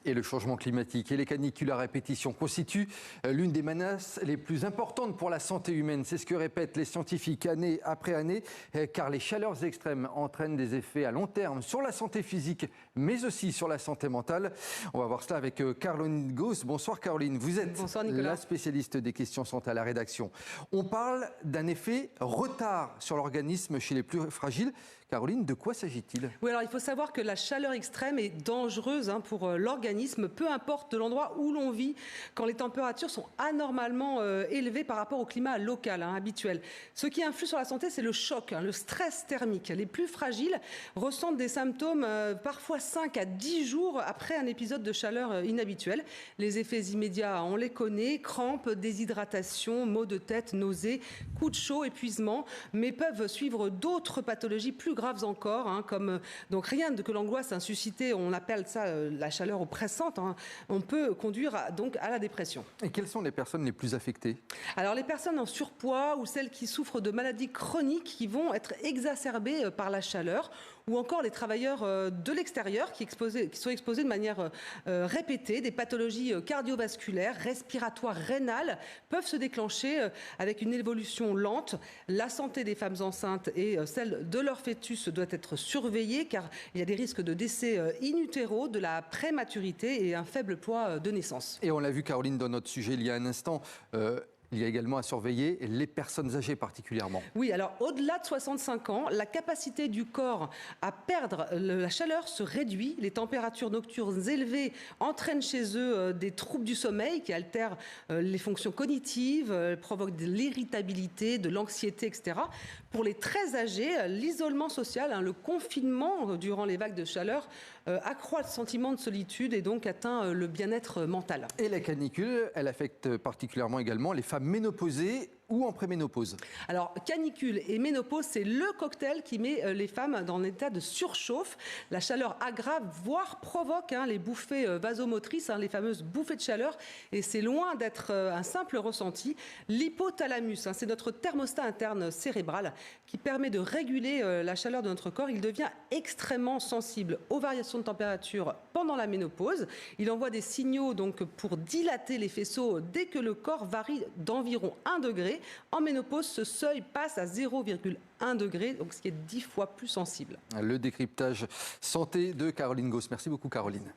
Et le changement climatique et les canicules à répétition constituent l'une des menaces les plus importantes pour la santé humaine. C'est ce que répètent les scientifiques année après année, car les chaleurs extrêmes entraînent des effets à long terme sur la santé physique, mais aussi sur la santé mentale. On va voir cela avec Caroline Gauss. Bonsoir Caroline, vous êtes la spécialiste des questions santé à la rédaction. On parle d'un effet retard sur l'organisme chez les plus fragiles. Caroline, de quoi s'agit-il? Oui, alors il faut savoir que la chaleur extrême est dangereuse pour l'organisme, peu importe de l'endroit où l'on vit, quand les températures sont anormalement élevées par rapport au climat local, habituel. Ce qui influe sur la santé, c'est le choc, le stress thermique. Les plus fragiles ressentent des symptômes parfois 5 à 10 jours après un épisode de chaleur inhabituel. Les effets immédiats, on les connaît, crampes, déshydratation, maux de tête, nausées, coups de chaud, épuisement, mais peuvent suivre d'autres pathologies plus graves encore, comme donc rien que l'angoisse suscitée, on appelle ça la chaleur oppressante, on peut conduire à la dépression. Et quelles sont les personnes les plus affectées? Alors les personnes en surpoids ou celles qui souffrent de maladies chroniques qui vont être exacerbées par la chaleur, ou encore les travailleurs de l'extérieur qui sont exposés de manière répétée. Des pathologies cardiovasculaires, respiratoires, rénales peuvent se déclencher avec une évolution lente. La santé des femmes enceintes et celle de leur fœtus doit être surveillée car il y a des risques de décès in utero, de la prématurité et un faible poids de naissance. Et on l'a vu Caroline dans notre sujet il y a un instant, il y a également à surveiller les personnes âgées particulièrement. Oui, alors au-delà de 65 ans, la capacité du corps à perdre la chaleur se réduit. Les températures nocturnes élevées entraînent chez eux des troubles du sommeil qui altèrent les fonctions cognitives, provoquent de l'irritabilité, de l'anxiété, etc. Pour les très âgés, l'isolement social, le confinement durant les vagues de chaleur accroît le sentiment de solitude et donc atteint le bien-être mental. Et la canicule, elle affecte particulièrement également les femmes ménopausées ou en préménopause. Alors, canicule et ménopause, c'est le cocktail qui met les femmes dans un état de surchauffe. La chaleur aggrave, voire provoque les bouffées vasomotrices, les fameuses bouffées de chaleur. Et c'est loin d'être un simple ressenti. L'hypothalamus, c'est notre thermostat interne cérébral qui permet de réguler la chaleur de notre corps. Il devient extrêmement sensible aux variations de température pendant la ménopause. Il envoie des signaux donc, pour dilater les faisceaux dès que le corps varie d'environ 1 degré. En ménopause, ce seuil passe à 0,1 degré, donc ce qui est 10 fois plus sensible. Le décryptage santé de Caroline Gauss. Merci beaucoup Caroline.